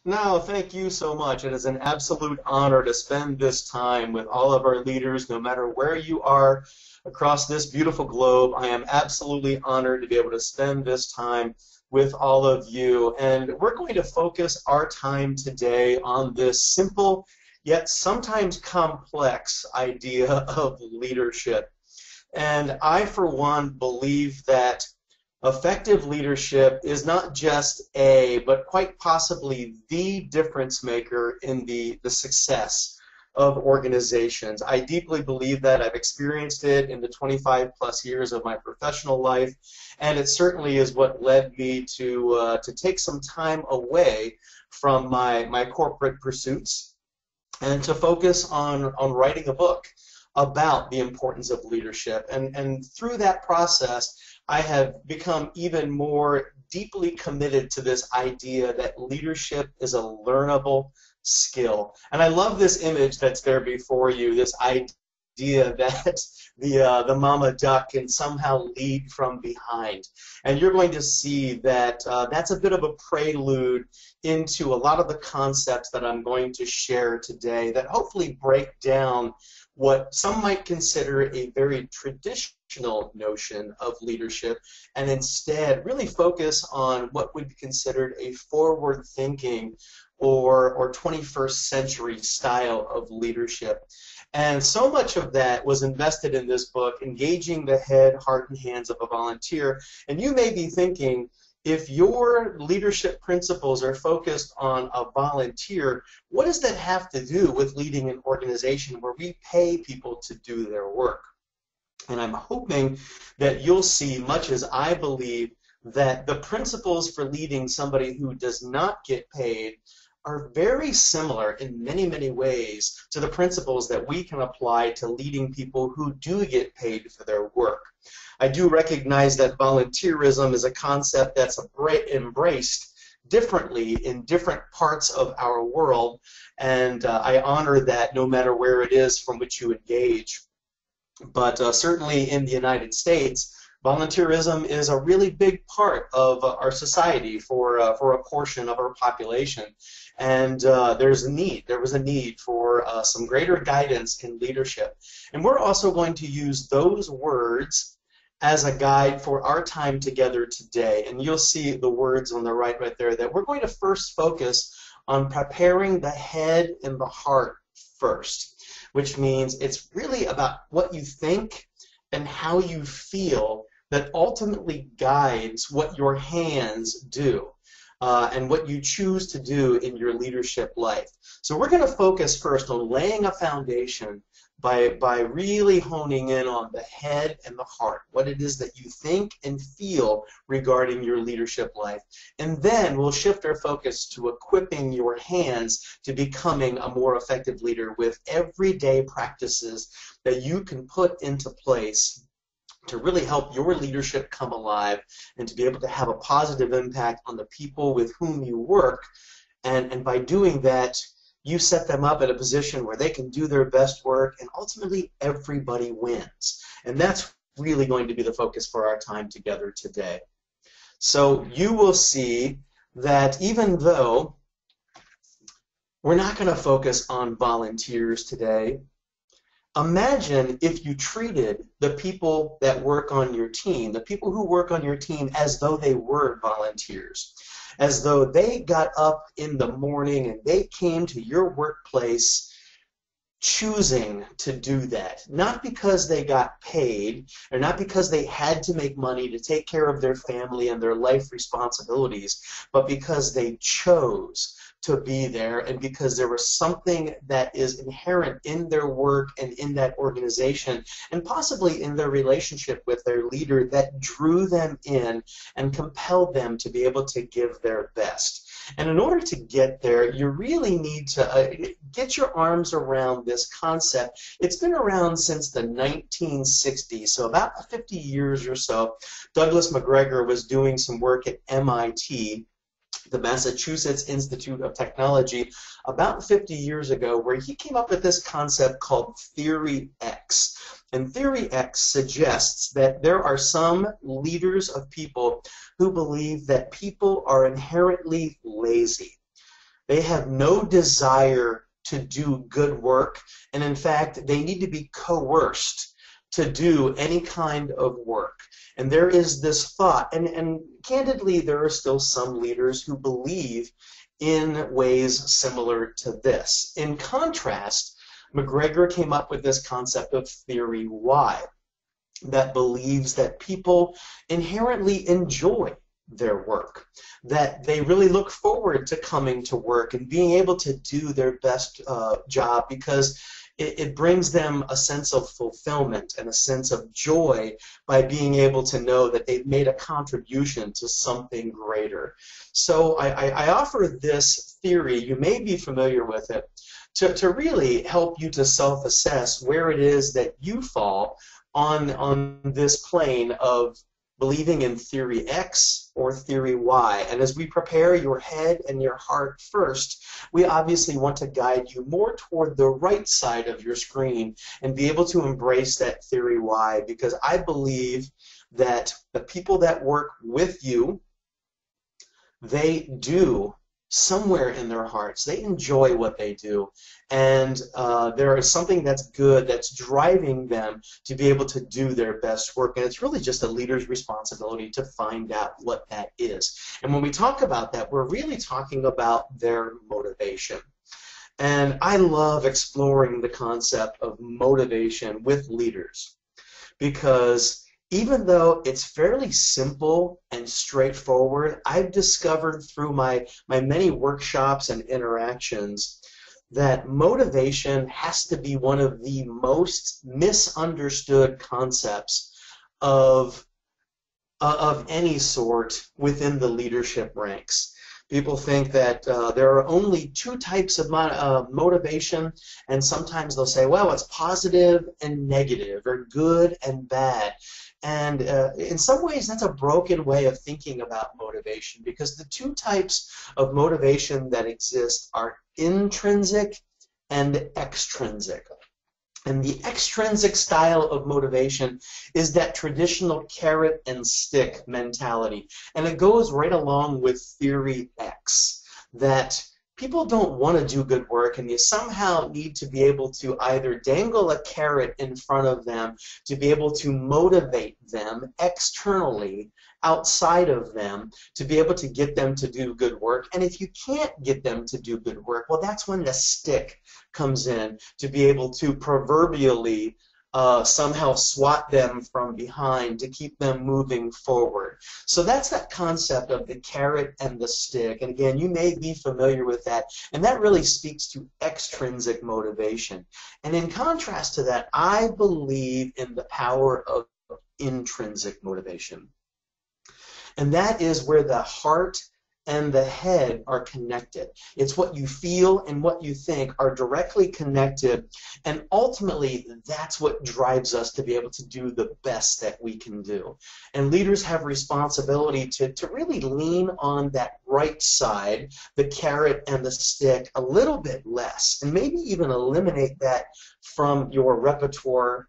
No, thank you so much. It is an absolute honor to spend this time with all of our leaders, no matter where you are across this beautiful globe. I am absolutely honored to be able to spend this time with all of you. And we're going to focus our time today on this simple yet sometimes complex idea of leadership. And I, for one, believe that effective leadership is not just but quite possibly the difference maker in the success of organizations. I deeply believe that. I've experienced it in the 25 plus years of my professional life, and it certainly is what led me to take some time away from my corporate pursuits and to focus on writing a book about the importance of leadership. And through that process, I have become even more deeply committed to this idea that leadership is a learnable skill. And I love this image that's there before you, this idea that the mama duck can somehow lead from behind. And you're going to see that that's a bit of a prelude into a lot of the concepts that I'm going to share today that hopefully break down what some might consider a very traditional notion of leadership, and instead really focus on what would be considered a forward-thinking or 21st century style of leadership. And so much of that was invested in this book, engaging the head, heart, and hands of a volunteer. And you may be thinking, if your leadership principles are focused on a volunteer, what does that have to do with leading an organization where we pay people to do their work? And I'm hoping that you'll see, much as I believe, that the principles for leading somebody who does not get paid are very similar in many, many ways to the principles that we can apply to leading people who do get paid for their work. I do recognize that volunteerism is a concept that's embraced differently in different parts of our world, and I honor that no matter where it is from which you engage. But certainly in the United States, volunteerism is a really big part of our society for a portion of our population, and there was a need for some greater guidance in leadership. And we're also going to use those words as a guide for our time together today. And you'll see the words on the right there that we're going to first focus on preparing the head and the heart first, which means it's really about what you think and how you feel that ultimately guides what your hands do and what you choose to do in your leadership life. So we're going to focus first on laying a foundation by really honing in on the head and the heart, what it is that you think and feel regarding your leadership life. And then we'll shift our focus to equipping your hands to becoming a more effective leader with everyday practices that you can put into place to really help your leadership come alive and to be able to have a positive impact on the people with whom you work. And by doing that, you set them up at a position where they can do their best work, and ultimately everybody wins. And that's really going to be the focus for our time together today. So you will see that even though we're not going to focus on volunteers today, imagine if you treated the people that work on your team, the people who work on your team, as though they were volunteers, as though they got up in the morning and they came to your workplace choosing to do that, not because they got paid or not because they had to make money to take care of their family and their life responsibilities, but because they chose to be there and because there was something that is inherent in their work and in that organization and possibly in their relationship with their leader that drew them in and compelled them to be able to give their best. And in order to get there, you really need to get your arms around this concept. It's been around since the 1960s, so about 50 years or so. Douglas McGregor was doing some work at MIT, the Massachusetts Institute of Technology, about 50 years ago, where he came up with this concept called Theory X. And Theory X suggests that there are some leaders of people who believe that people are inherently lazy. They have no desire to do good work, and in fact, they need to be coerced to do any kind of work. And there is this thought, and candidly, there are still some leaders who believe in ways similar to this. In contrast, McGregor came up with this concept of theory Y that believes that people inherently enjoy their work, that they really look forward to coming to work and being able to do their best job because it brings them a sense of fulfillment and a sense of joy by being able to know that they've made a contribution to something greater. So I offer this theory, you may be familiar with it, to really help you to self-assess where it is that you fall on this plane of believing in theory X or theory Y. And as we prepare your head and your heart first, we obviously want to guide you more toward the right side of your screen and be able to embrace that theory Y, because I believe that the people that work with you, they do somewhere in their hearts, they enjoy what they do, and there is something that's good that's driving them to be able to do their best work, and it's really just a leader's responsibility to find out what that is. And when we talk about that, we're really talking about their motivation. And I love exploring the concept of motivation with leaders, because even though it's fairly simple and straightforward, I've discovered through my many workshops and interactions that motivation has to be one of the most misunderstood concepts of any sort within the leadership ranks. People think that there are only two types of motivation, and sometimes they'll say, well, it's positive and negative, or good and bad. And in some ways, that's a broken way of thinking about motivation, because the two types of motivation that exist are intrinsic and extrinsic. And the extrinsic style of motivation is that traditional carrot and stick mentality. And it goes right along with theory X, that people don't want to do good work, and you somehow need to be able to either dangle a carrot in front of them to be able to motivate them externally, outside of them, to be able to get them to do good work. And if you can't get them to do good work, well, that's when the stick comes in to be able to proverbially somehow swat them from behind to keep them moving forward. So that's that concept of the carrot and the stick. And again, you may be familiar with that. And that really speaks to extrinsic motivation. And in contrast to that, I believe in the power of intrinsic motivation. And that is where the heart and the head are connected. It's what you feel and what you think are directly connected, and ultimately that's what drives us to be able to do the best that we can do. And leaders have responsibility to really lean on that right side, the carrot and the stick, a little bit less, and maybe even eliminate that from your repertoire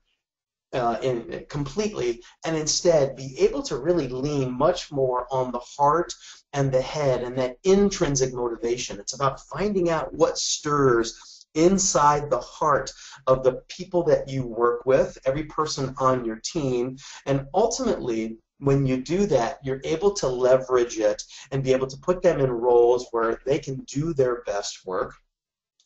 completely, and instead be able to really lean much more on the heart and the head and that intrinsic motivation. It's about finding out what stirs inside the heart of the people that you work with, every person on your team, and ultimately when you do that, you're able to leverage it and be able to put them in roles where they can do their best work.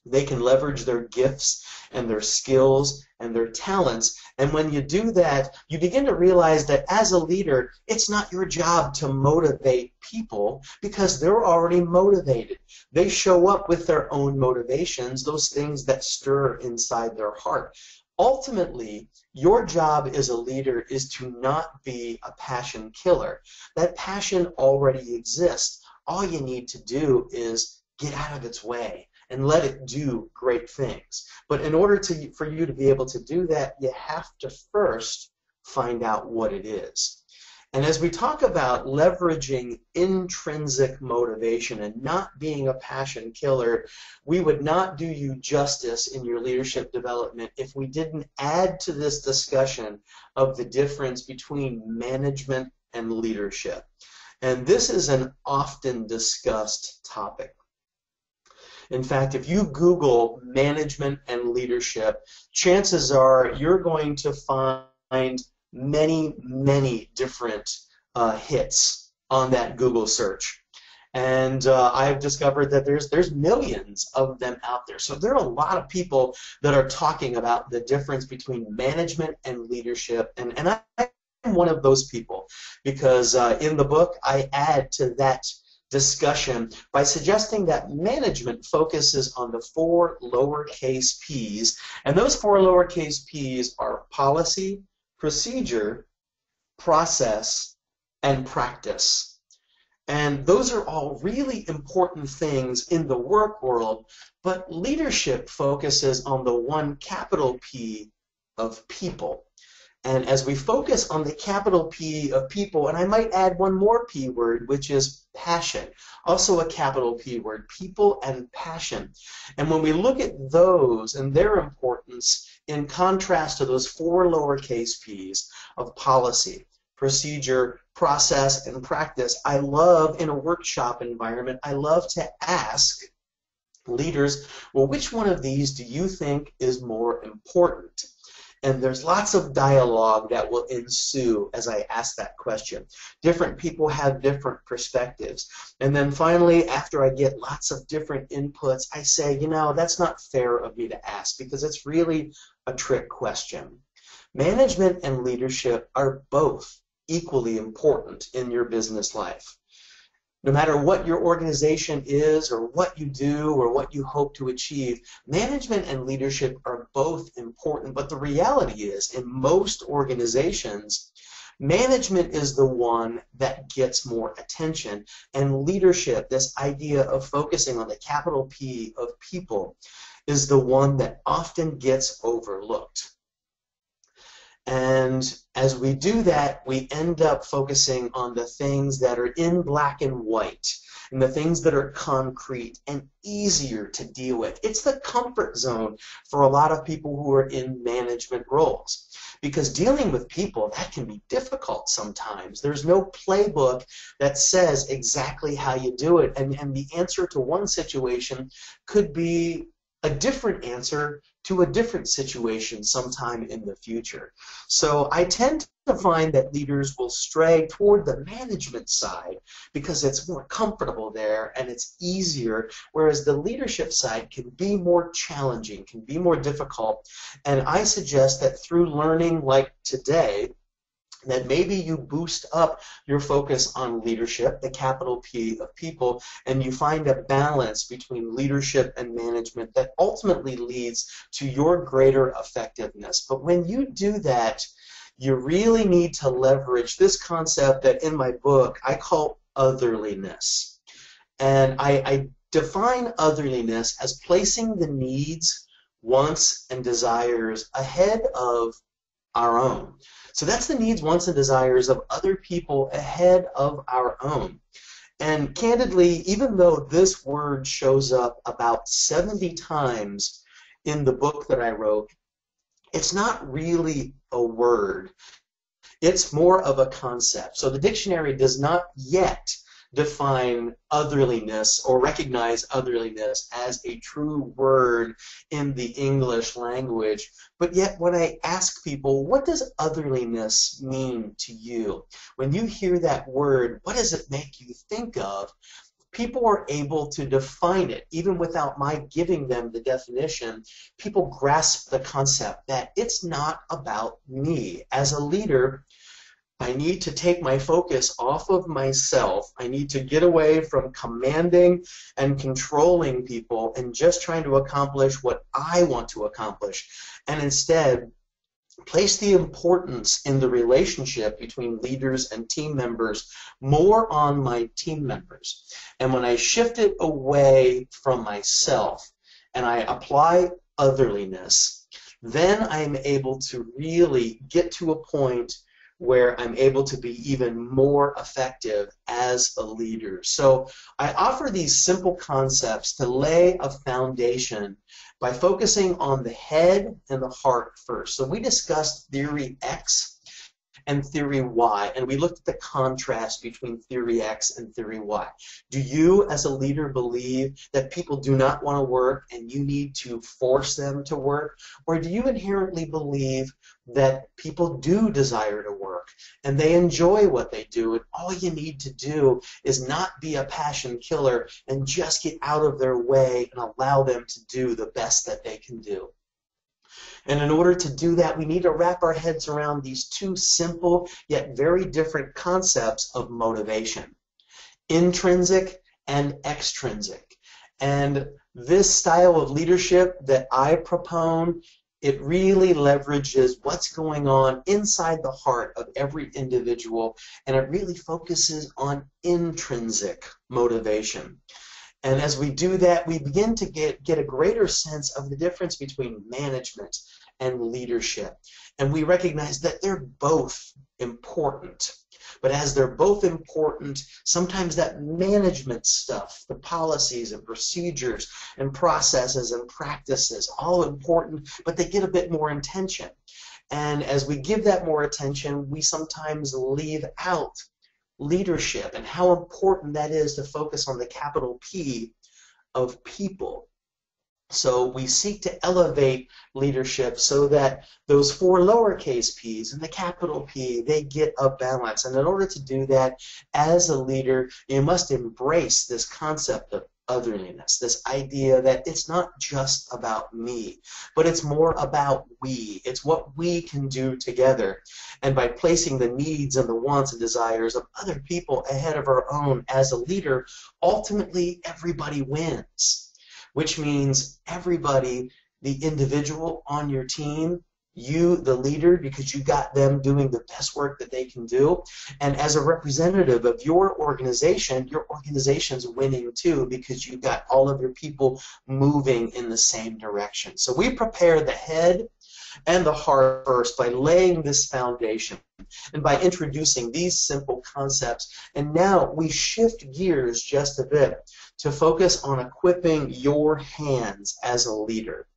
They can leverage their gifts and their skills and their talents. And when you do that, you begin to realize that as a leader, it's not your job to motivate people, because they're already motivated. They show up with their own motivations, those things that stir inside their heart. Ultimately, your job as a leader is to not be a passion killer. That passion already exists. All you need to do is get out of its way and let it do great things. But in order for you to be able to do that, you have to first find out what it is. And as we talk about leveraging intrinsic motivation and not being a passion killer, we would not do you justice in your leadership development if we didn't add to this discussion of the difference between management and leadership. And this is an often discussed topic. In fact, if you Google management and leadership, chances are you're going to find many, many different hits on that Google search. And I've discovered that there's millions of them out there. So there are a lot of people that are talking about the difference between management and leadership. And I'm one of those people because in the book I add to that discussion by suggesting that management focuses on the 4 lowercase p's. And those 4 lowercase p's are policy, procedure, process, and practice. And those are all really important things in the work world, but leadership focuses on the 1 capital P of people. And as we focus on the capital P of people, and I might add one more P word, which is passion, also a capital P word, people and passion. And when we look at those and their importance in contrast to those 4 lowercase p's of policy, procedure, process, and practice, I love, in a workshop environment, I love to ask leaders, well, which one of these do you think is more important? And there's lots of dialogue that will ensue as I ask that question. Different people have different perspectives. And then finally, after I get lots of different inputs, I say, you know, that's not fair of me to ask because it's really a trick question. Management and leadership are both equally important in your business life. No matter what your organization is or what you do or what you hope to achieve, management and leadership are both important. But the reality is, in most organizations, management is the one that gets more attention, and leadership, this idea of focusing on the capital P of people, is the one that often gets overlooked. And as we do that, we end up focusing on the things that are in black and white, and the things that are concrete and easier to deal with. It's the comfort zone for a lot of people who are in management roles. Because dealing with people, that can be difficult sometimes. There's no playbook that says exactly how you do it, and the answer to one situation could be a different answer to a different situation sometime in the future. So I tend to find that leaders will stray toward the management side because it's more comfortable there and it's easier, whereas the leadership side can be more challenging, can be more difficult. And I suggest that through learning like today, that maybe you boost up your focus on leadership, the capital P of people, and you find a balance between leadership and management that ultimately leads to your greater effectiveness. But when you do that, you really need to leverage this concept that in my book I call otherliness. And I define otherliness as placing the needs, wants, and desires ahead of our own. So that's the needs, wants, and desires of other people ahead of our own. And candidly, even though this word shows up about 70 times in the book that I wrote, it's not really a word. It's more of a concept. So the dictionary does not yet define otherliness or recognize otherliness as a true word in the English language. But yet when I ask people, what does otherliness mean to you? When you hear that word, what does it make you think of? People are able to define it, even without my giving them the definition. People grasp the concept that it's not about me. As a leader, I need to take my focus off of myself. I need to get away from commanding and controlling people and just trying to accomplish what I want to accomplish, and instead place the importance in the relationship between leaders and team members more on my team members. And when I shift it away from myself and I apply otherliness, then I'm able to really get to a point where I'm able to be even more effective as a leader. So I offer these simple concepts to lay a foundation by focusing on the head and the heart first. So we discussed theory X, and theory Y, and we looked at the contrast between theory X and theory Y. Do you, as a leader, believe that people do not want to work and you need to force them to work? Or do you inherently believe that people do desire to work and they enjoy what they do, and all you need to do is not be a passion killer and just get out of their way and allow them to do the best that they can do? And in order to do that, we need to wrap our heads around these two simple yet very different concepts of motivation: intrinsic and extrinsic. And this style of leadership that I propone, it really leverages what's going on inside the heart of every individual, and it really focuses on intrinsic motivation. And as we do that, we begin to get a greater sense of the difference between management and leadership. And we recognize that they're both important. But as they're both important, sometimes that management stuff, the policies and procedures and processes and practices, all important, but they get a bit more attention. And as we give that more attention, we sometimes leave out leadership and how important that is to focus on the capital P of people. So we seek to elevate leadership so that those four lowercase p's and the capital P, they get a balance. And in order to do that, as a leader, you must embrace this concept of otherliness, this idea that it's not just about me, but it's more about we. It's what we can do together. And by placing the needs and the wants and desires of other people ahead of our own as a leader, ultimately everybody wins. Which means everybody, the individual on your team, you, the leader, because you got them doing the best work that they can do, and as a representative of your organization's winning too, because you got all of your people moving in the same direction. So we prepare the head and the heart first by laying this foundation and by introducing these simple concepts. And now we shift gears just a bit to focus on equipping your hands as a leader.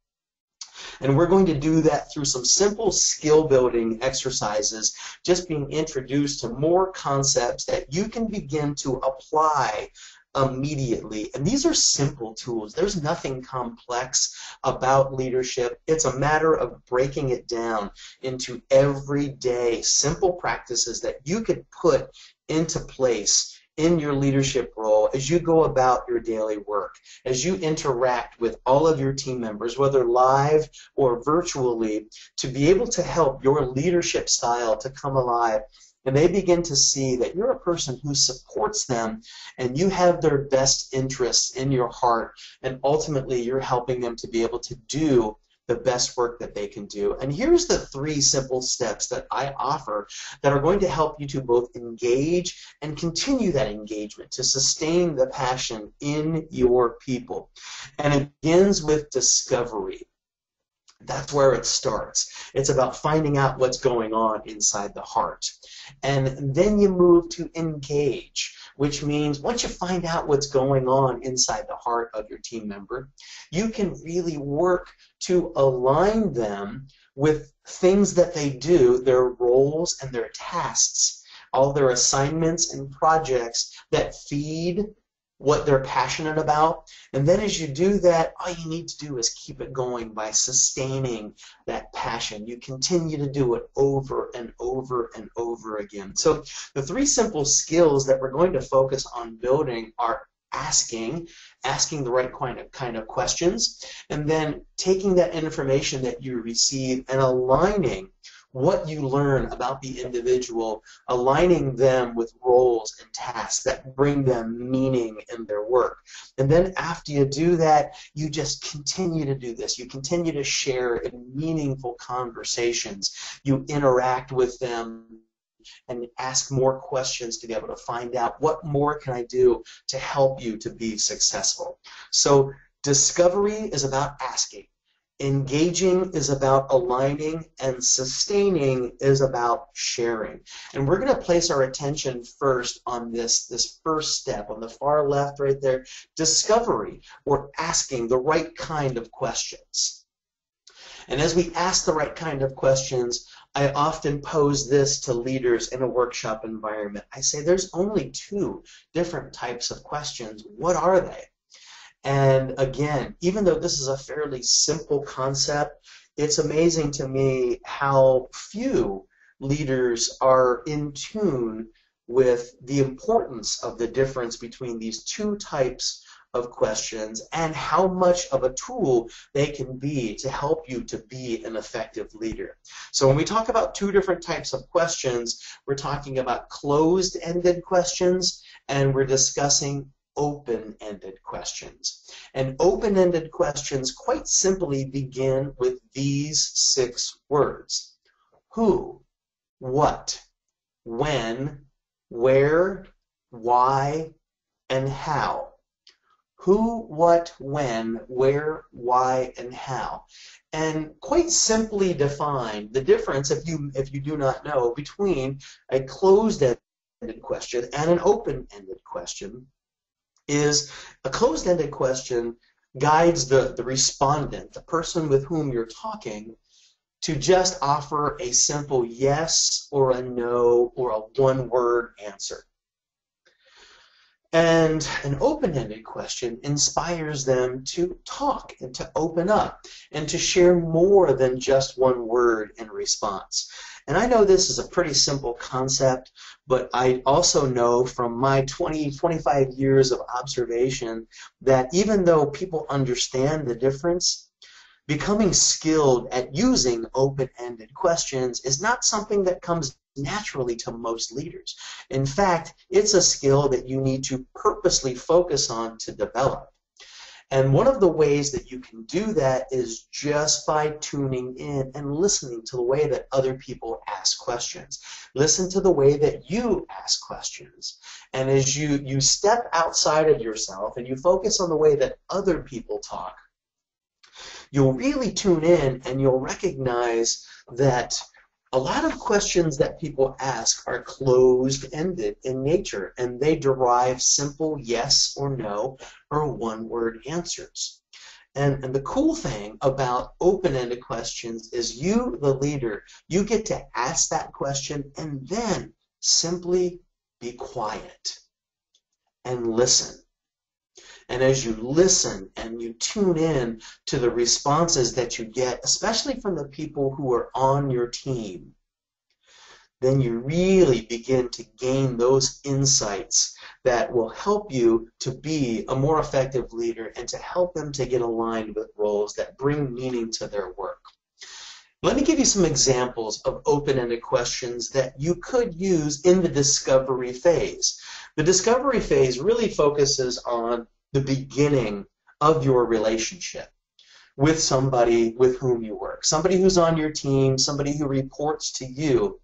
And we're going to do that through some simple skill building exercises, just being introduced to more concepts that you can begin to apply immediately. And these are simple tools. There's nothing complex about leadership. It's a matter of breaking it down into everyday simple practices that you could put into place in your leadership role as you go about your daily work, as you interact with all of your team members, whether live or virtually, to be able to help your leadership style to come alive. And they begin to see that you're a person who supports them and you have their best interests in your heart, and ultimately you're helping them to be able to do the best work that they can do. And here's the 3 simple steps that I offer that are going to help you to both engage and continue that engagement, to sustain the passion in your people. And it begins with discovery. That's where it starts. It's about finding out what's going on inside the heart. And then you move to engage, which means once you find out what's going on inside the heart of your team member, you can really work to align them with things that they do, their roles and their tasks, all their assignments and projects that feed what they're passionate about. And then as you do that, all you need to do is keep it going by sustaining that passion. You continue to do it over and over and over again. So the 3 simple skills that we're going to focus on building are asking the right kind of questions, and then taking that information that you receive and aligning what you learn about the individual, aligning them with roles and tasks that bring them meaning in their work. And then after you do that, you just continue to do this. You continue to share in meaningful conversations. You interact with them and ask more questions to be able to find out what more can I do to help you to be successful. So discovery is about asking. Engaging is about aligning, and sustaining is about sharing. And we're going to place our attention first on this first step on the far left right there, discovery, or asking the right kind of questions. And as we ask the right kind of questions, I often pose this to leaders in a workshop environment. I say there's only two different types of questions. What are they? And again, even though this is a fairly simple concept, it's amazing to me how few leaders are in tune with the importance of the difference between these two types of questions and how much of a tool they can be to help you to be an effective leader. So when we talk about two different types of questions, we're talking about closed-ended questions and we're discussing open-ended questions. And open-ended questions quite simply begin with these 6 words: who, what, when, where, why, and how. Who, what, when, where, why, and how. And quite simply define the difference, if you do not know, between a closed-ended question and an open-ended question is a closed-ended question guides the respondent, the person with whom you're talking, to just offer a simple yes or a no or a one-word answer. And an open-ended question inspires them to talk and to open up and to share more than just one word in response. And I know this is a pretty simple concept, but I also know from my 25 years of observation that even though people understand the difference, becoming skilled at using open-ended questions is not something that comes naturally to most leaders. In fact, it's a skill that you need to purposely focus on to develop. And one of the ways that you can do that is just by tuning in and listening to the way that other people ask questions. Listen to the way that you ask questions. And as you step outside of yourself and you focus on the way that other people talk, you'll really tune in and you'll recognize that a lot of questions that people ask are closed-ended in nature, and they derive simple yes or no or one-word answers. And the cool thing about open-ended questions is you, the leader, you get to ask that question and then simply be quiet and listen. And as you listen and you tune in to the responses that you get, especially from the people who are on your team, then you really begin to gain those insights that will help you to be a more effective leader and to help them to get aligned with roles that bring meaning to their work. Let me give you some examples of open-ended questions that you could use in the discovery phase. The discovery phase really focuses on the beginning of your relationship with somebody with whom you work, somebody who's on your team, somebody who reports to you.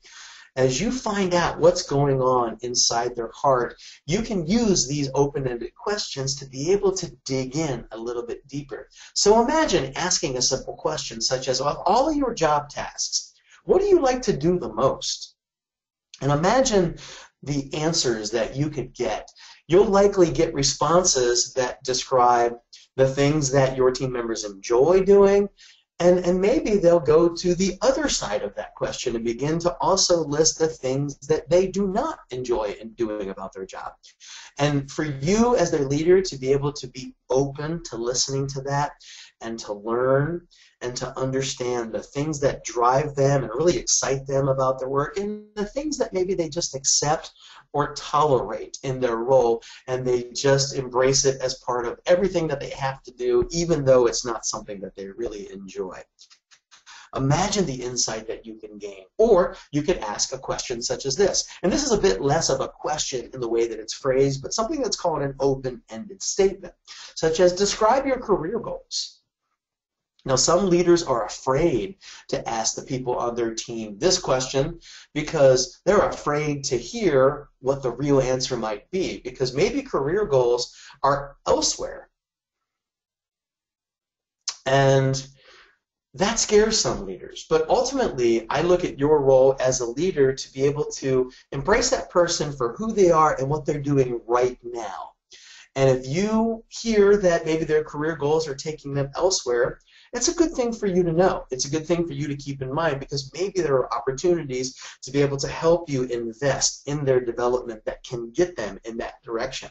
As you find out what's going on inside their heart, you can use these open-ended questions to be able to dig in a little bit deeper. So imagine asking a simple question such as, of all of your job tasks, what do you like to do the most? And imagine the answers that you could get. You'll likely get responses that describe the things that your team members enjoy doing, and maybe they'll go to the other side of that question and begin to also list the things that they do not enjoy in doing about their job. And for you as their leader to be able to be open to listening to that and to learn and to understand the things that drive them and really excite them about their work and the things that maybe they just accept or tolerate in their role and they just embrace it as part of everything that they have to do, even though it's not something that they really enjoy. Imagine the insight that you can gain. Or you could ask a question such as this. And this is a bit less of a question in the way that it's phrased, but something that's called an open-ended statement, such as describe your career goals. Now, some leaders are afraid to ask the people on their team this question because they're afraid to hear what the real answer might be, because maybe career goals are elsewhere. And that scares some leaders. But ultimately, I look at your role as a leader to be able to embrace that person for who they are and what they're doing right now. And if you hear that maybe their career goals are taking them elsewhere, It's a good thing for you to know. It's a good thing for you to keep in mind, because maybe there are opportunities to be able to help you invest in their development that can get them in that direction.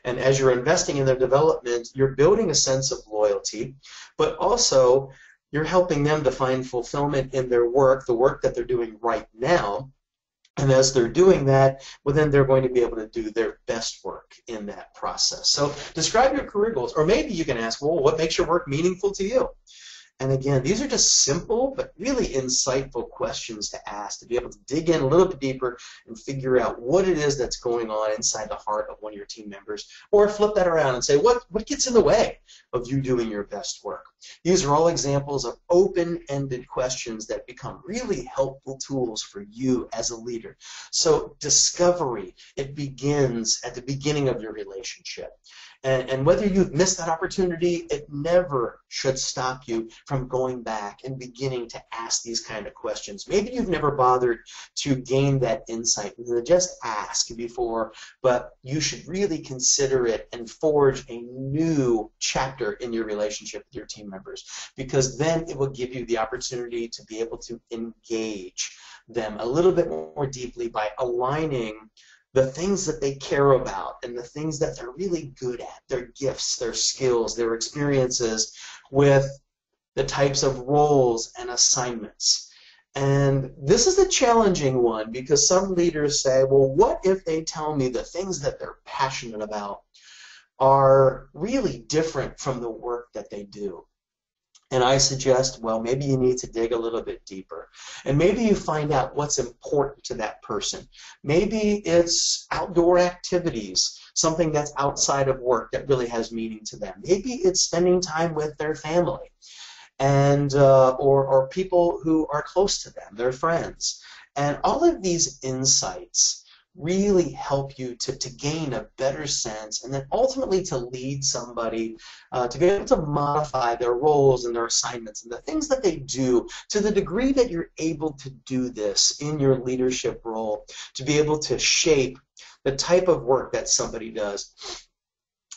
And as you're investing in their development, you're building a sense of loyalty, but also you're helping them to find fulfillment in their work, the work that they're doing right now. And as they're doing that, well, then they're going to be able to do their best work in that process. So describe your career goals. Or maybe you can ask, well, what makes your work meaningful to you? And again, these are just simple but really insightful questions to ask, to be able to dig in a little bit deeper and figure out what it is that's going on inside the heart of one of your team members. Or flip that around and say, what gets in the way of you doing your best work? These are all examples of open-ended questions that become really helpful tools for you as a leader. So discovery, it begins at the beginning of your relationship. And whether you've missed that opportunity, it never should stop you from going back and beginning to ask these kind of questions. Maybe you've never bothered to gain that insight, just ask before, but you should really consider it and forge a new chapter in your relationship with your team members, because then it will give you the opportunity to be able to engage them a little bit more deeply by aligning the things that they care about and the things that they're really good at, their gifts, their skills, their experiences, with the types of roles and assignments. And this is a challenging one, because some leaders say, well, what if they tell me the things that they're passionate about are really different from the work that they do? And I suggest, well, maybe you need to dig a little bit deeper. And maybe you find out what's important to that person. Maybe it's outdoor activities, something that's outside of work that really has meaning to them. Maybe it's spending time with their family, and or people who are close to them, their friends. And all of these insights really help you to gain a better sense, and then ultimately to lead somebody to be able to modify their roles and their assignments and the things that they do, to the degree that you're able to do this in your leadership role, to be able to shape the type of work that somebody does,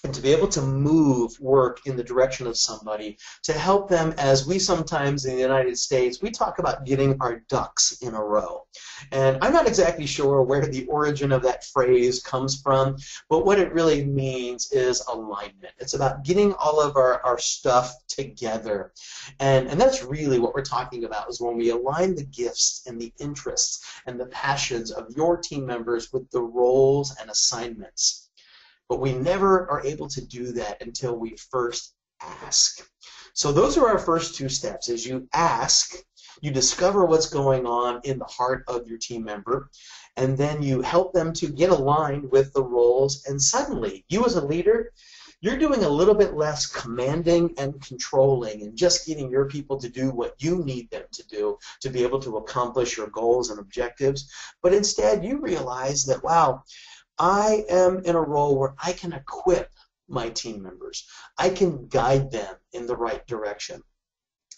and to be able to move work in the direction of somebody, to help them, as we sometimes in the United States, we talk about getting our ducks in a row. And I'm not exactly sure where the origin of that phrase comes from, but what it really means is alignment. It's about getting all of our stuff together. And that's really what we're talking about, is when we align the gifts and the interests and the passions of your team members with the roles and assignments. But we never are able to do that until we first ask. So those are our first two steps. As you ask, you discover what's going on in the heart of your team member, and then you help them to get aligned with the roles, and suddenly, you as a leader, you're doing a little bit less commanding and controlling and just getting your people to do what you need them to do to be able to accomplish your goals and objectives, but instead you realize that, wow, I am in a role where I can equip my team members. I can guide them in the right direction.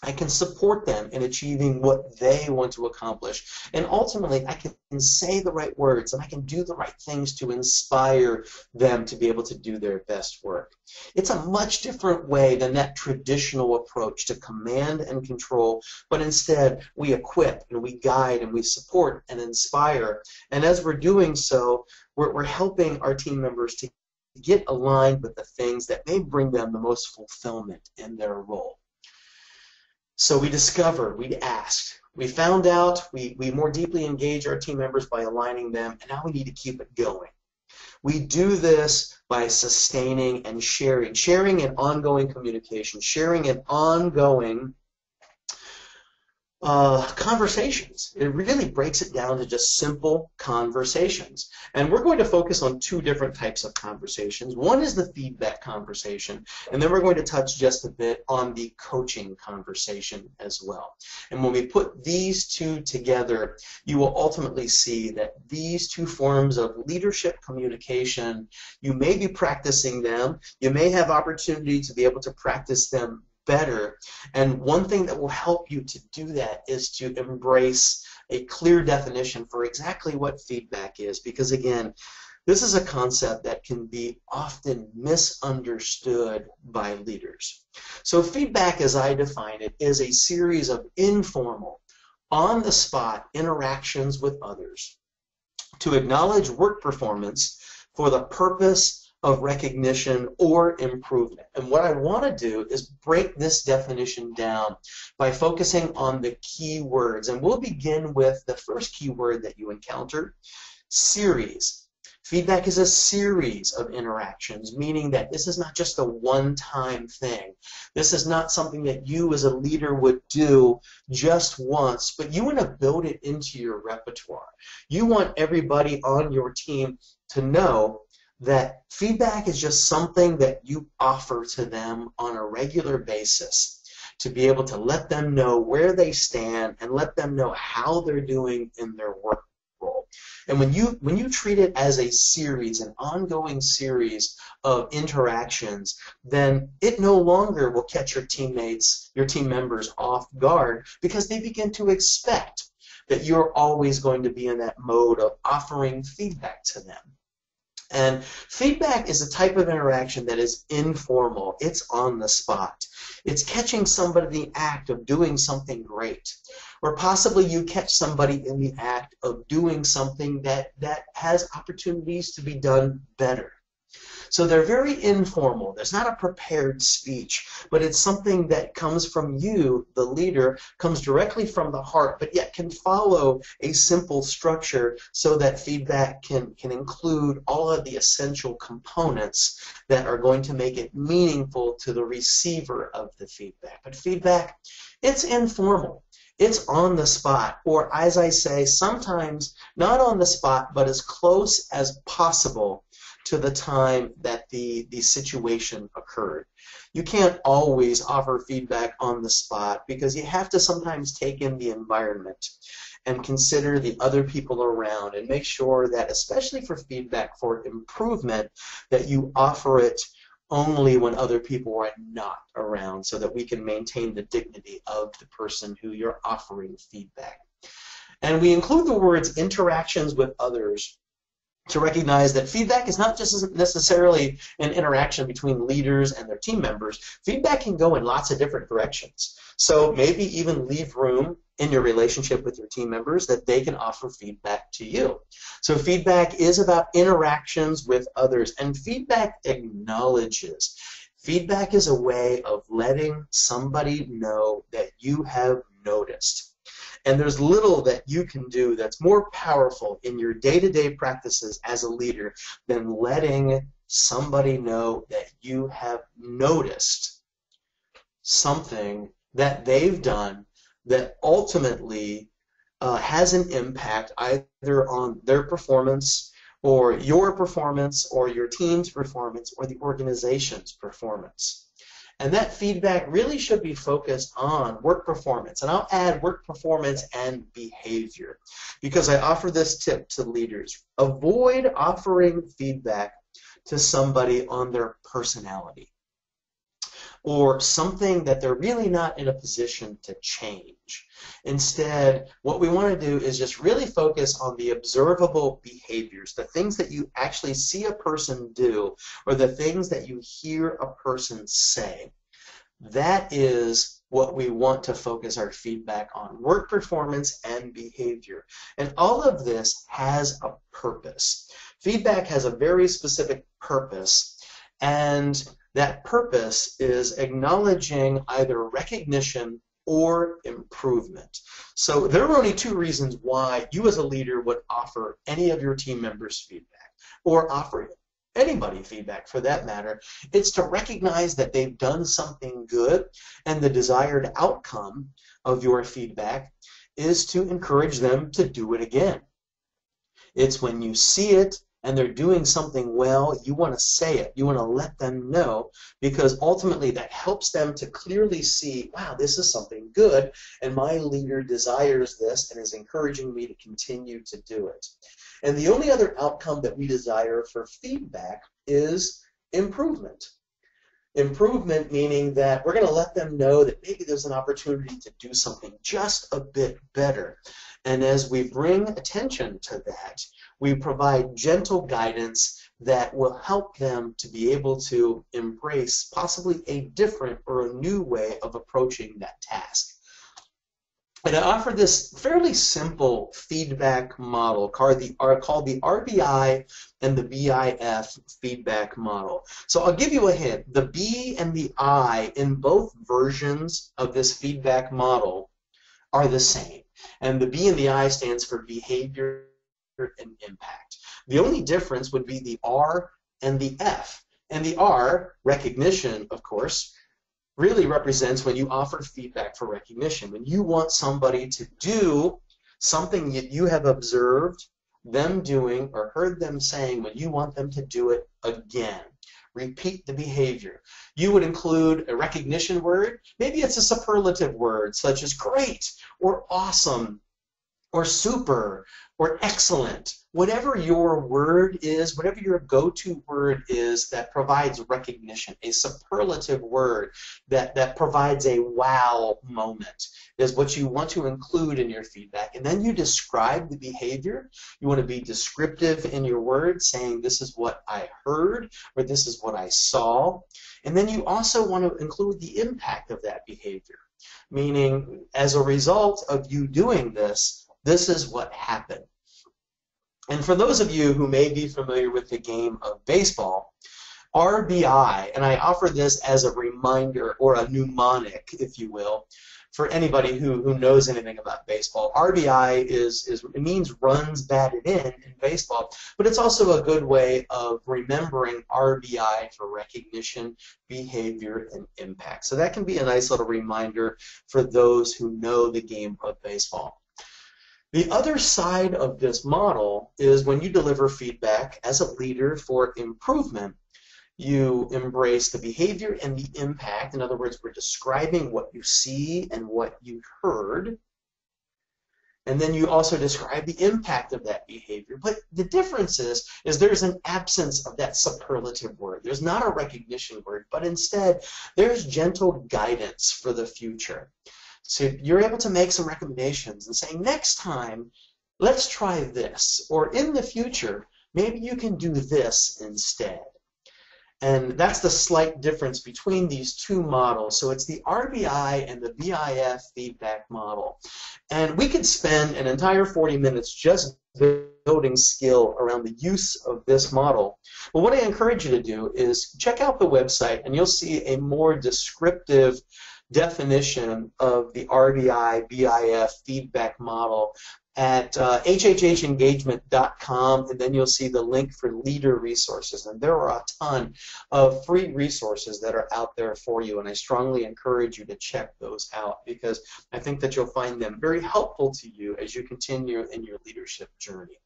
I can support them in achieving what they want to accomplish. And ultimately, I can say the right words, and I can do the right things to inspire them to be able to do their best work. It's a much different way than that traditional approach to command and control, but instead we equip and we guide and we support and inspire. And as we're doing so, we're helping our team members to get aligned with the things that may bring them the most fulfillment in their role. So we discovered, we asked, we found out, we more deeply engage our team members by aligning them, and now we need to keep it going. We do this by sustaining and sharing and ongoing communication, sharing and ongoing conversations. It really breaks it down to just simple conversations. And we're going to focus on two different types of conversations. One is the feedback conversation, and then we're going to touch just a bit on the coaching conversation as well. And when we put these two together, you will ultimately see that these two forms of leadership communication, you may be practicing them, you may have opportunity to be able to practice them better. And one thing that will help you to do that is to embrace a clear definition for exactly what feedback is, because again, This is a concept that can be often misunderstood by leaders. So feedback, as I define it, is a series of informal, on-the-spot interactions with others to acknowledge work performance for the purpose of recognition or improvement. And what I want to do is break this definition down by focusing on the key words. And we'll begin with the first key word that you encounter, series. Feedback is a series of interactions, meaning that this is not just a one-time thing. This is not something that you as a leader would do just once, but you want to build it into your repertoire. You want everybody on your team to know that feedback is just something that you offer to them on a regular basis to be able to let them know where they stand and let them know how they're doing in their work role. And when you treat it as a series, an ongoing series of interactions, then it no longer will catch your teammates, your team members off guard, because they begin to expect that you're always going to be in that mode of offering feedback to them. And feedback is a type of interaction that is informal. It's on the spot. It's catching somebody in the act of doing something great. Or possibly you catch somebody in the act of doing something that has opportunities to be done better. So they're very informal. There's not a prepared speech, but it's something that comes from you, the leader, comes directly from the heart, but yet can follow a simple structure so that feedback can include all of the essential components that are going to make it meaningful to the receiver of the feedback. But feedback, it's informal. It's on the spot, or as I say, sometimes not on the spot, but as close as possible to the time that the situation occurred. You can't always offer feedback on the spot because you have to sometimes take in the environment and consider the other people around and make sure that, especially for feedback for improvement, that you offer it only when other people are not around so that we can maintain the dignity of the person who you're offering feedback. And we include the words interactions with others to recognize that feedback is not just necessarily an interaction between leaders and their team members. Feedback can go in lots of different directions. So maybe even leave room in your relationship with your team members that they can offer feedback to you. So feedback is about interactions with others, and feedback acknowledges. Feedback is a way of letting somebody know that you have noticed. And there's little that you can do that's more powerful in your day-to-day practices as a leader than letting somebody know that you have noticed something that they've done that ultimately has an impact either on their performance or your team's performance or the organization's performance. And that feedback really should be focused on work performance. And I'll add work performance and behavior because I offer this tip to leaders. Avoid offering feedback to somebody on their personality or something that they're really not in a position to change. Instead, what we want to do is just really focus on the observable behaviors, the things that you actually see a person do or the things that you hear a person say. That is what we want to focus our feedback on, work performance and behavior. And all of this has a purpose. Feedback has a very specific purpose, and that purpose is acknowledging either recognition or improvement. So there are only two reasons why you as a leader would offer any of your team members feedback, or offer anybody feedback for that matter. It's to recognize that they've done something good, and the desired outcome of your feedback is to encourage them to do it again. It's when you see it and they're doing something well, you want to say it. You want to let them know, because ultimately that helps them to clearly see, wow, this is something good, and my leader desires this and is encouraging me to continue to do it. And the only other outcome that we desire for feedback is improvement. Improvement meaning that we're going to let them know that maybe there's an opportunity to do something just a bit better. And as we bring attention to that, We provide gentle guidance that will help them to be able to embrace possibly a different or a new way of approaching that task. And I offer this fairly simple feedback model called the RBI and the BIF feedback model. So I'll give you a hint. The B and the I in both versions of this feedback model are the same. And the B and the I stands for behavior and impact. The only difference would be the R and the F. And the R, recognition, of course, really represents when you offer feedback for recognition. When you want somebody to do something that you have observed them doing or heard them saying, when you want them to do it again. Repeat the behavior. You would include a recognition word. Maybe it's a superlative word such as great or awesome or super or excellent. Whatever your word is, whatever your go-to word is that provides recognition, a superlative word that provides a wow moment is what you want to include in your feedback. And then you describe the behavior. You want to be descriptive in your words, saying this is what I heard or this is what I saw. And then you also want to include the impact of that behavior, meaning as a result of you doing this, this is what happened. And for those of you who may be familiar with the game of baseball, RBI, and I offer this as a reminder or a mnemonic, if you will, for anybody who knows anything about baseball. RBI it means runs batted in baseball, but it's also a good way of remembering RBI for recognition, behavior, and impact. So that can be a nice little reminder for those who know the game of baseball. The other side of this model is when you deliver feedback as a leader for improvement, you embrace the behavior and the impact. In other words, we're describing what you see and what you heard. And then you also describe the impact of that behavior. But the difference is there's an absence of that superlative word. There's not a recognition word, but instead there's gentle guidance for the future. So you're able to make some recommendations and say, next time, let's try this. Or in the future, maybe you can do this instead. And that's the slight difference between these two models. So it's the RBI and the BIF feedback model. And we could spend an entire 40 minutes just building skill around the use of this model. But what I encourage you to do is check out the website, and you'll see a more descriptive definition of the RBI, BIF feedback model at hhengagement.com, and then you'll see the link for leader resources. And there are a ton of free resources that are out there for you, and I strongly encourage you to check those out because I think that you'll find them very helpful to you as you continue in your leadership journey.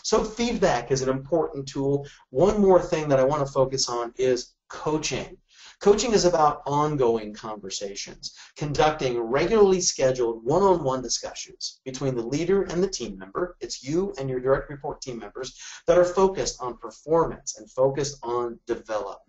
So feedback is an important tool. One more thing that I want to focus on is coaching. Coaching is about ongoing conversations, conducting regularly scheduled one-on-one discussions between the leader and the team member. It's you and your direct report team members that are focused on performance and focused on development.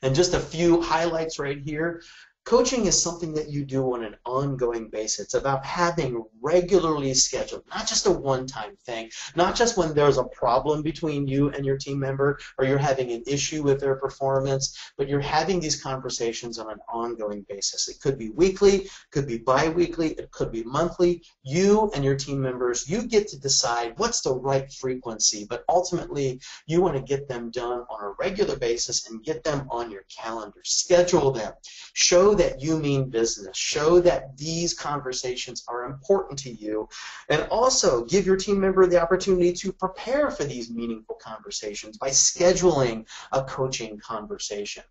And just a few highlights right here. Coaching is something that you do on an ongoing basis. It's about having regularly scheduled, not just a one-time thing, not just when there's a problem between you and your team member or you're having an issue with their performance, but you're having these conversations on an ongoing basis. It could be weekly, could be bi-weekly, it could be monthly. You and your team members, you get to decide what's the right frequency, but ultimately you want to get them done on a regular basis and get them on your calendar. Schedule them. Show that you mean business. Show that these conversations are important to you, and also give your team member the opportunity to prepare for these meaningful conversations by scheduling a coaching conversation.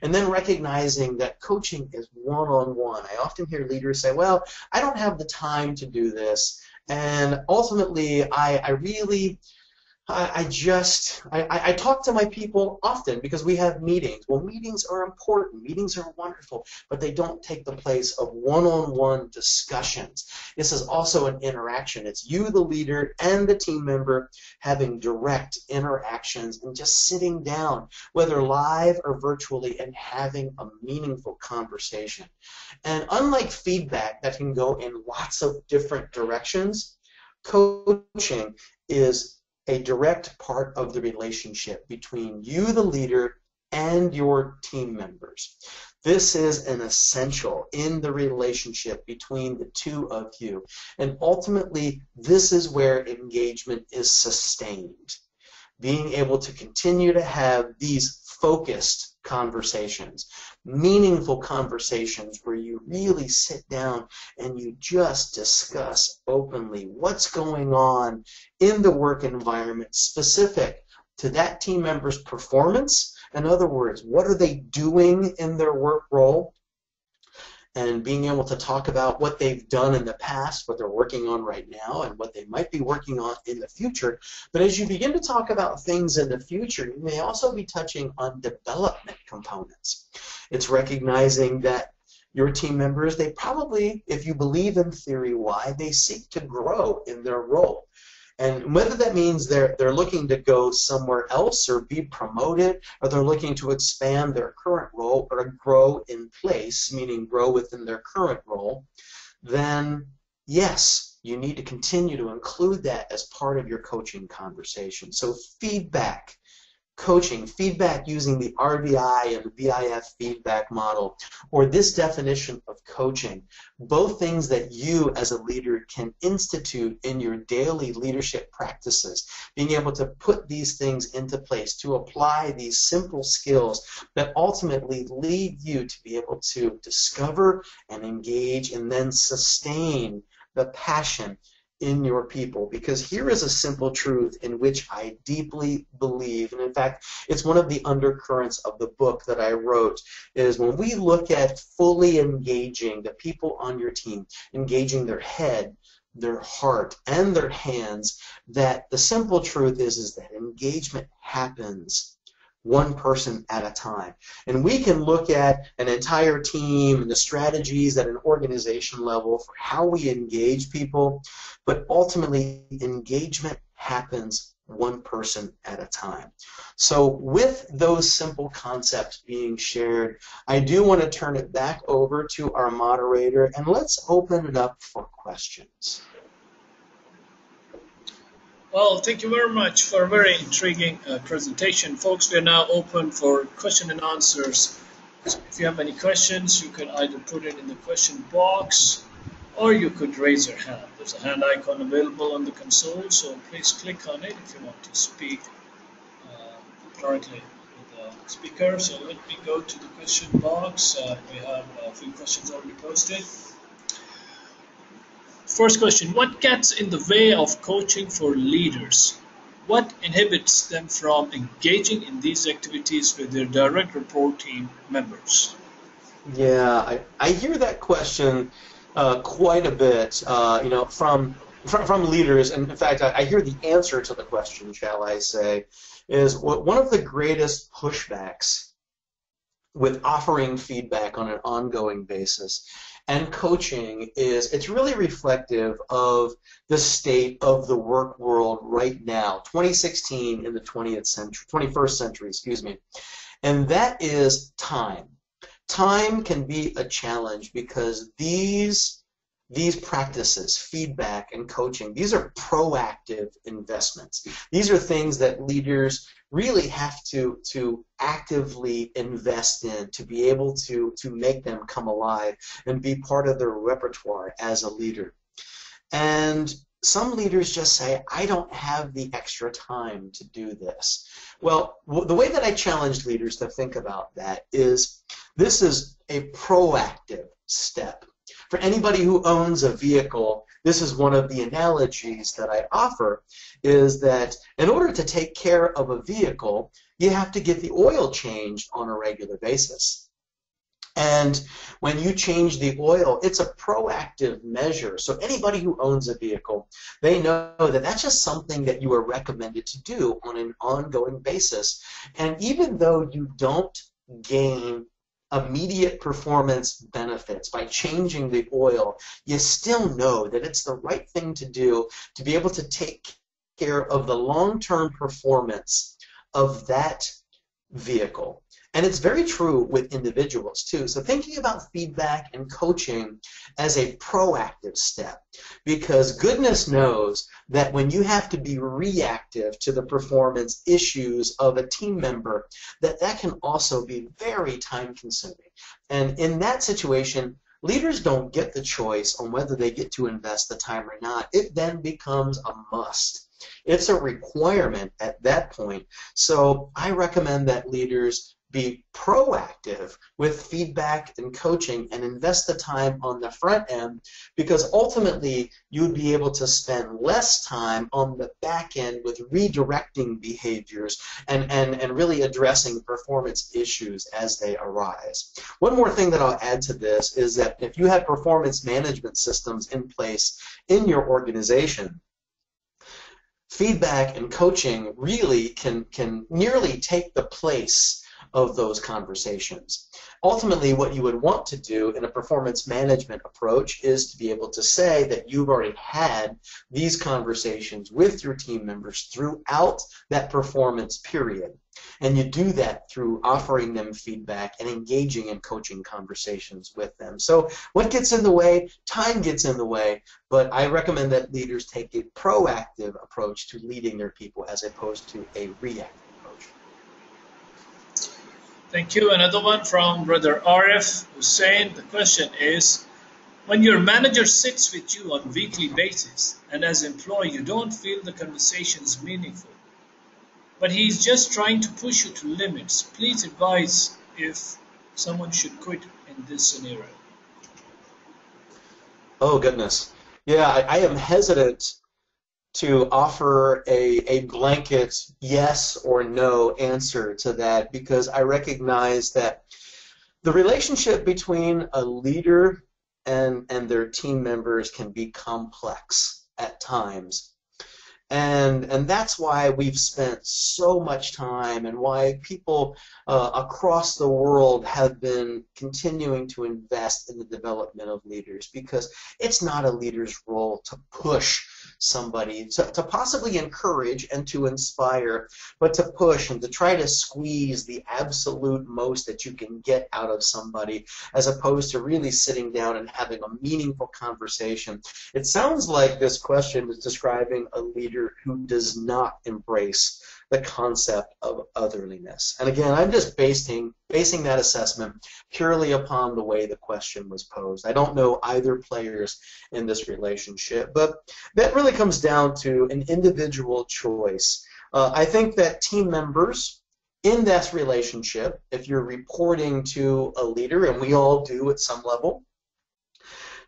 And then recognizing that coaching is one-on-one. I often hear leaders say, well, I don't have the time to do this, and ultimately I talk to my people often because we have meetings. Well, meetings are important. Meetings are wonderful, but they don't take the place of one-on-one discussions. This is also an interaction. It's you, the leader, and the team member having direct interactions and just sitting down, whether live or virtually, and having a meaningful conversation. And unlike feedback that can go in lots of different directions, coaching is a direct part of the relationship between you, the leader, and your team members. This is an essential in the relationship between the two of you. And ultimately, this is where engagement is sustained. Being able to continue to have these focused conversations, meaningful conversations where you really sit down and you just discuss openly what's going on in the work environment specific to that team member's performance. In other words, what are they doing in their work role? And being able to talk about what they've done in the past, what they're working on right now, and what they might be working on in the future. But as you begin to talk about things in the future, you may also be touching on development components. It's recognizing that your team members, they probably, if you believe in theory Y, they seek to grow in their role. And whether that means they're looking to go somewhere else or be promoted, or they're looking to expand their current role or grow in place, meaning grow within their current role, then yes, you need to continue to include that as part of your coaching conversation. So feedback. Coaching, feedback using the RVI and the BIF feedback model, or this definition of coaching, both things that you as a leader can institute in your daily leadership practices, being able to put these things into place, to apply these simple skills that ultimately lead you to be able to discover and engage and then sustain the passion in your people. Because here is a simple truth in which I deeply believe, and in fact it's one of the undercurrents of the book that I wrote, is when we look at fully engaging the people on your team, engaging their head, their heart, and their hands, that the simple truth is that engagement happens one person at a time. And we can look at an entire team and the strategies at an organization level for how we engage people, but ultimately engagement happens one person at a time. So with those simple concepts being shared, I do want to turn it back over to our moderator, and let's open it up for questions. Well, thank you very much for a very intriguing presentation. Folks, we are now open for question and answers. So if you have any questions, you can either put it in the question box or you could raise your hand. There's a hand icon available on the console, so please click on it if you want to speak directly with the speaker. So let me go to the question box. We have a few questions already posted. First question, what gets in the way of coaching for leaders? What inhibits them from engaging in these activities with their direct report team members? Yeah, I hear that question quite a bit, from leaders. And in fact, I hear the answer to the question, shall I say, is one of the greatest pushbacks with offering feedback on an ongoing basis and coaching is it's really reflective of the state of the work world right now, 2016 in the 21st century, excuse me. And that is time. Time can be a challenge because these practices, feedback and coaching, these are proactive investments. These are things that leaders really have to actively invest in to be able to make them come alive and be part of their repertoire as a leader. And some leaders just say, I don't have the extra time to do this. Well, the way that I challenge leaders to think about that is this is a proactive step. For anybody who owns a vehicle, this is one of the analogies that I offer, is that in order to take care of a vehicle, you have to get the oil changed on a regular basis. And when you change the oil, it's a proactive measure. So anybody who owns a vehicle, they know that that's just something that you are recommended to do on an ongoing basis. And even though you don't gain immediate performance benefits by changing the oil, you still know that it's the right thing to do to be able to take care of the long-term performance of that vehicle. And it's very true with individuals too. So thinking about feedback and coaching as a proactive step, because goodness knows that when you have to be reactive to the performance issues of a team member, that can also be very time consuming. And in that situation, leaders don't get the choice on whether they get to invest the time or not. It then becomes a must. It's a requirement at that point. So I recommend that leaders be proactive with feedback and coaching and invest the time on the front end, because ultimately you'd be able to spend less time on the back end with redirecting behaviors and really addressing performance issues as they arise. One more thing that I'll add to this is that if you have performance management systems in place in your organization, feedback and coaching really can nearly take the place of those conversations. Ultimately, what you would want to do in a performance management approach is to be able to say that you've already had these conversations with your team members throughout that performance period. And you do that through offering them feedback and engaging in coaching conversations with them. So what gets in the way? Time gets in the way, but I recommend that leaders take a proactive approach to leading their people as opposed to a reactive approach. Thank you. Another one from Brother Arif Hussein. The question is, when your manager sits with you on a weekly basis and as employee you don't feel the conversation is meaningful, but he's just trying to push you to limits, please advise if someone should quit in this scenario. Oh, goodness. Yeah, I am hesitant to offer a blanket yes or no answer to that, because I recognize that the relationship between a leader and their team members can be complex at times. And that's why we've spent so much time, and why people across the world have been continuing to invest in the development of leaders, because it's not a leader's role to push somebody, to possibly encourage and to inspire, but to push and to try to squeeze the absolute most that you can get out of somebody, as opposed to really sitting down and having a meaningful conversation. It sounds like this question is describing a leader who does not embrace the concept of otherliness. And again, I'm just basing that assessment purely upon the way the question was posed. I don't know either players in this relationship, but that really comes down to an individual choice. I think that team members in that relationship, if you're reporting to a leader, and we all do at some level,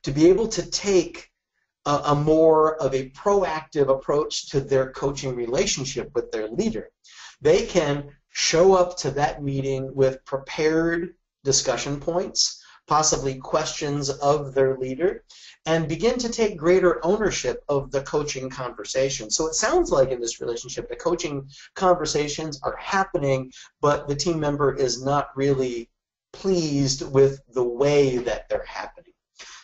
to be able to take a more of a proactive approach to their coaching relationship with their leader. They can show up to that meeting with prepared discussion points, possibly questions of their leader, and begin to take greater ownership of the coaching conversation. So it sounds like in this relationship the coaching conversations are happening, but the team member is not really pleased with the way that they're happening.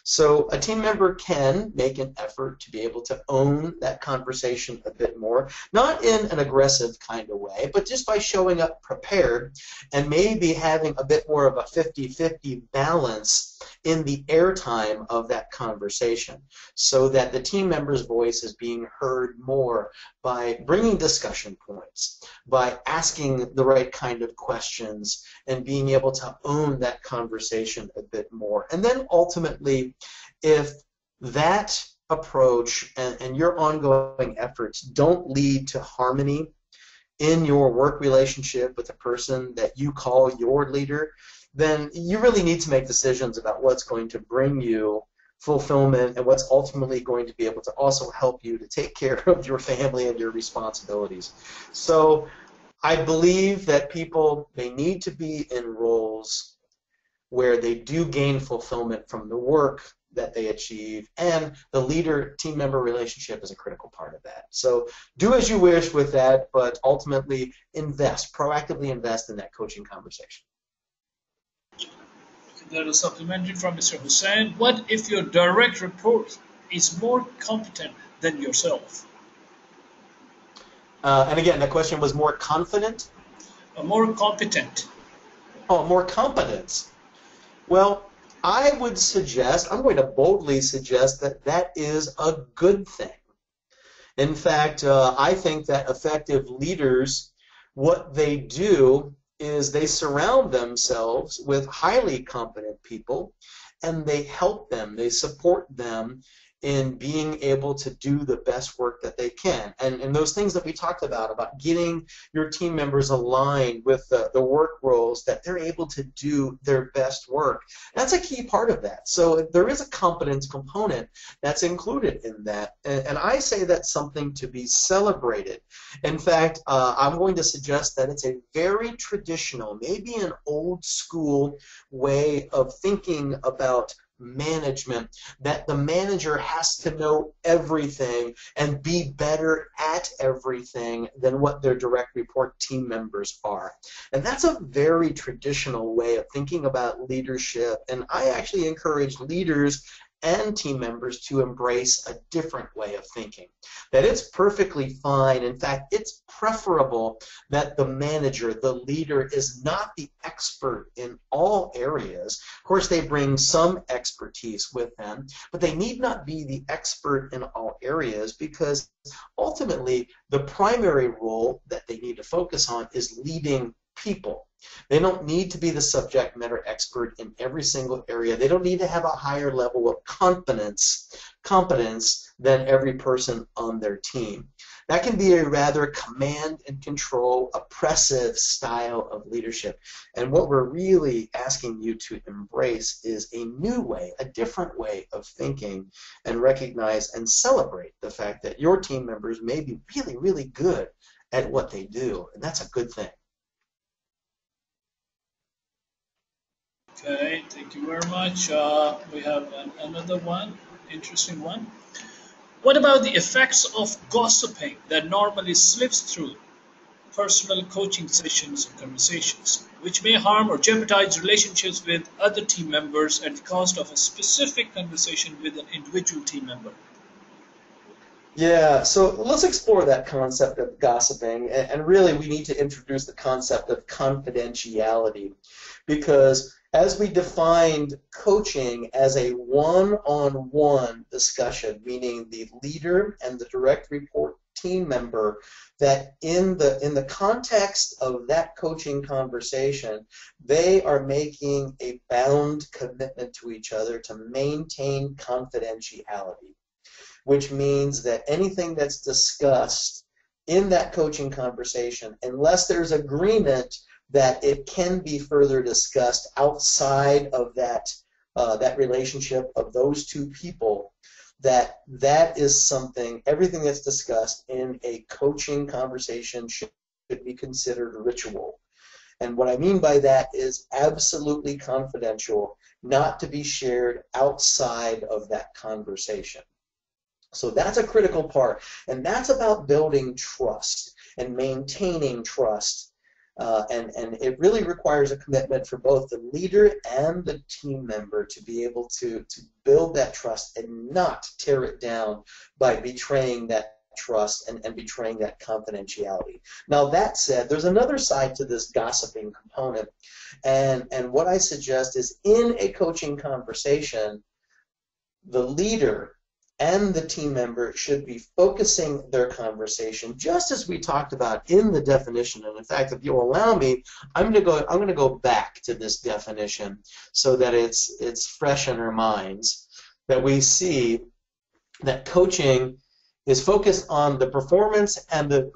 So a team member can make an effort to be able to own that conversation a bit more, not in an aggressive kind of way, but just by showing up prepared and maybe having a bit more of a 50-50 balance in the airtime of that conversation, so that the team member's voice is being heard more by bringing discussion points, by asking the right kind of questions, and being able to own that conversation a bit more. And then ultimately, if that approach and your ongoing efforts don't lead to harmony in your work relationship with the person that you call your leader, then you really need to make decisions about what's going to bring you fulfillment and what's ultimately going to be able to also help you to take care of your family and your responsibilities. So I believe that people, they need to be in roles where they do gain fulfillment from the work that they achieve, and the leader-team member relationship is a critical part of that. So do as you wish with that, but ultimately invest, proactively invest in that coaching conversation. There is supplementary from Mr. Hussain. What if your direct report is more competent than yourself? And again, the question was more confident? More competent. Oh, more competence. Well, I would suggest, I'm going to boldly suggest that that is a good thing. In fact, I think that effective leaders, what they do is they surround themselves with highly competent people and they help them, they support them in being able to do the best work that they can. And those things that we talked about getting your team members aligned with the work roles, that they're able to do their best work, that's a key part of that. So there is a competence component that's included in that. And I say that's something to be celebrated. In fact, I'm going to suggest that it's a very traditional, maybe an old school way of thinking about management, that the manager has to know everything and be better at everything than what their direct report team members are. And that's a very traditional way of thinking about leadership, and I actually encourage leaders and team members to embrace a different way of thinking. That it's perfectly fine, in fact, it's preferable that the manager, the leader, is not the expert in all areas. Of course, they bring some expertise with them, but they need not be the expert in all areas, because ultimately the primary role that they need to focus on is leading people. They don't need to be the subject matter expert in every single area. They don't need to have a higher level of competence than every person on their team. That can be a rather command and control, oppressive style of leadership. And what we're really asking you to embrace is a new way, a different way of thinking, and recognize and celebrate the fact that your team members may be really, really good at what they do. And that's a good thing. Okay, thank you very much. We have another one, interesting one. What about the effects of gossiping that normally slips through personal coaching sessions and conversations, which may harm or jeopardize relationships with other team members at the cost of a specific conversation with an individual team member? Yeah, so let's explore that concept of gossiping, and really we need to introduce the concept of confidentiality, because as we defined coaching as a one-on-one discussion, meaning the leader and the direct report team member, that in the context of that coaching conversation, they are making a bound commitment to each other to maintain confidentiality, which means that anything that's discussed in that coaching conversation, unless there's agreement that it can be further discussed outside of that relationship of those two people, that is something, everything that's discussed in a coaching conversation should be considered ritual. And what I mean by that is absolutely confidential, not to be shared outside of that conversation. So that's a critical part, and that's about building trust and maintaining trust, and it really requires a commitment for both the leader and the team member to be able to build that trust and not tear it down by betraying that trust and betraying that confidentiality. Now, that said, there's another side to this gossiping component, and what I suggest is in a coaching conversation, the leader and the team member should be focusing their conversation, just as we talked about in the definition. And in fact, if you'll allow me, I'm going to go back to this definition so that it's fresh in our minds, that we see that coaching is focused on the performance and the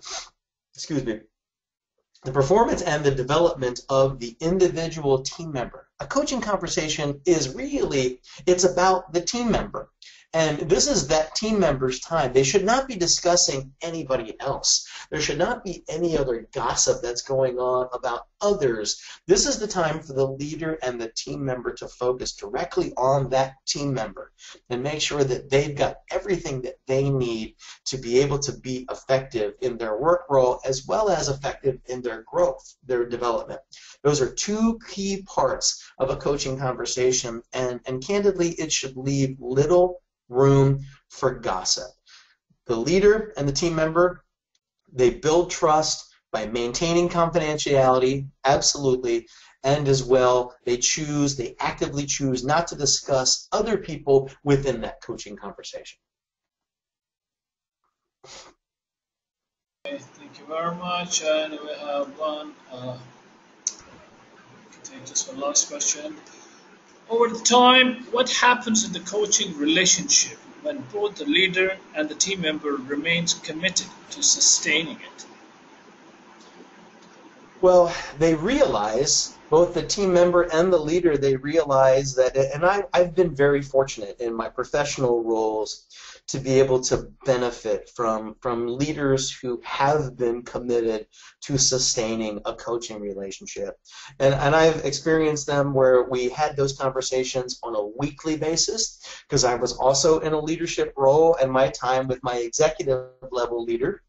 performance and the development of the individual team member. A coaching conversation is really, it's about the team member. And this is that team member's time. They should not be discussing anybody else. There should not be any other gossip that's going on about others. This is the time for the leader and the team member to focus directly on that team member and make sure that they've got everything that they need to be able to be effective in their work role as well as effective in their growth, their development. Those are two key parts of a coaching conversation, and candidly, it should leave little room for gossip. The leader and the team member, they build trust, by maintaining confidentiality, absolutely, and as well, they actively choose not to discuss other people within that coaching conversation. Okay, thank you very much. And we have one, take just one last question. Over the time, what happens in the coaching relationship when both the leader and the team member remains committed to sustaining it? Well, they realize, both the team member and the leader, they realize that, and I've been very fortunate in my professional roles to be able to benefit from leaders who have been committed to sustaining a coaching relationship. And I've experienced them where we had those conversations on a weekly basis, because I was also in a leadership role, and my time with my executive level leader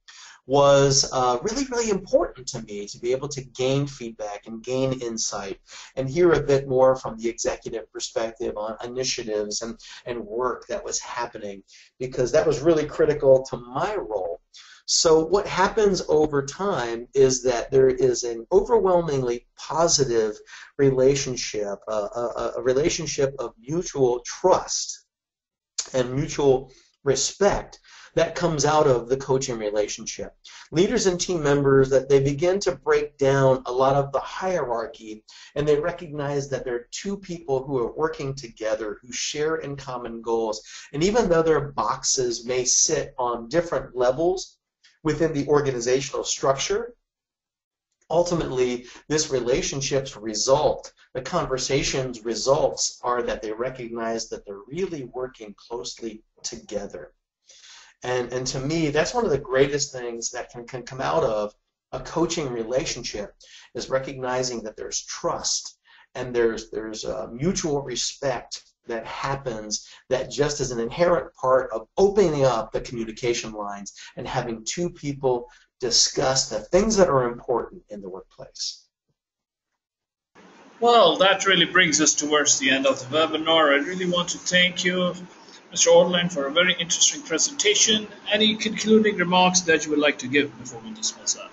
was really, really important to me to be able to gain feedback and gain insight and hear a bit more from the executive perspective on initiatives and work that was happening, because that was really critical to my role. So what happens over time is that there is an overwhelmingly positive relationship, a relationship of mutual trust and mutual respect that comes out of the coaching relationship. Leaders and team members, that they begin to break down a lot of the hierarchy, and they recognize that there are two people who are working together, who share in common goals. And even though their boxes may sit on different levels within the organizational structure, ultimately this relationship's result, the conversation's results, are that they recognize that they're really working closely together. And to me, that's one of the greatest things that can come out of a coaching relationship, is recognizing that there's trust and there's mutual respect that happens, that just is an inherent part of opening up the communication lines and having two people discuss the things that are important in the workplace. Well, that really brings us towards the end of the webinar. I really want to thank you, Mr. Otherliness, for a very interesting presentation. Any concluding remarks that you would like to give before we dismiss that?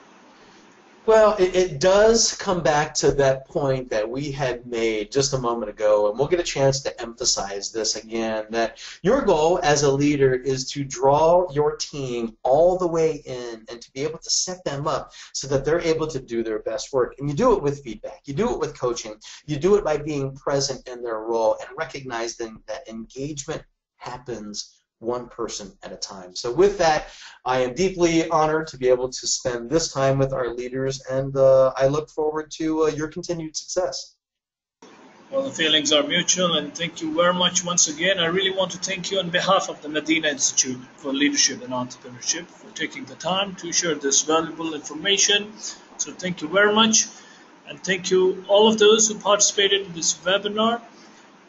Well, it does come back to that point that we had made just a moment ago, and we'll get a chance to emphasize this again, that your goal as a leader is to draw your team all the way in and to be able to set them up so that they're able to do their best work. And you do it with feedback. You do it with coaching. You do it by being present in their role and recognizing that engagement happens one person at a time. So with that, I am deeply honored to be able to spend this time with our leaders, and I look forward to your continued success. Well, the feelings are mutual, and thank you very much once again. I really want to thank you on behalf of the Madinah Institute for Leadership and Entrepreneurship for taking the time to share this valuable information. So thank you very much, and thank you all of those who participated in this webinar.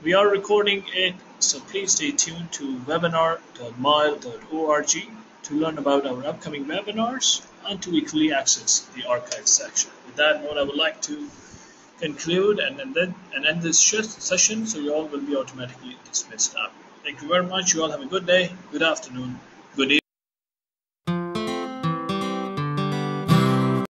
We are recording it, so please stay tuned to webinar.mile.org to learn about our upcoming webinars and to equally access the archive section. With that note, I would like to conclude and end this session, so you all will be automatically dismissed now. Thank you very much. You all have a good day, good afternoon.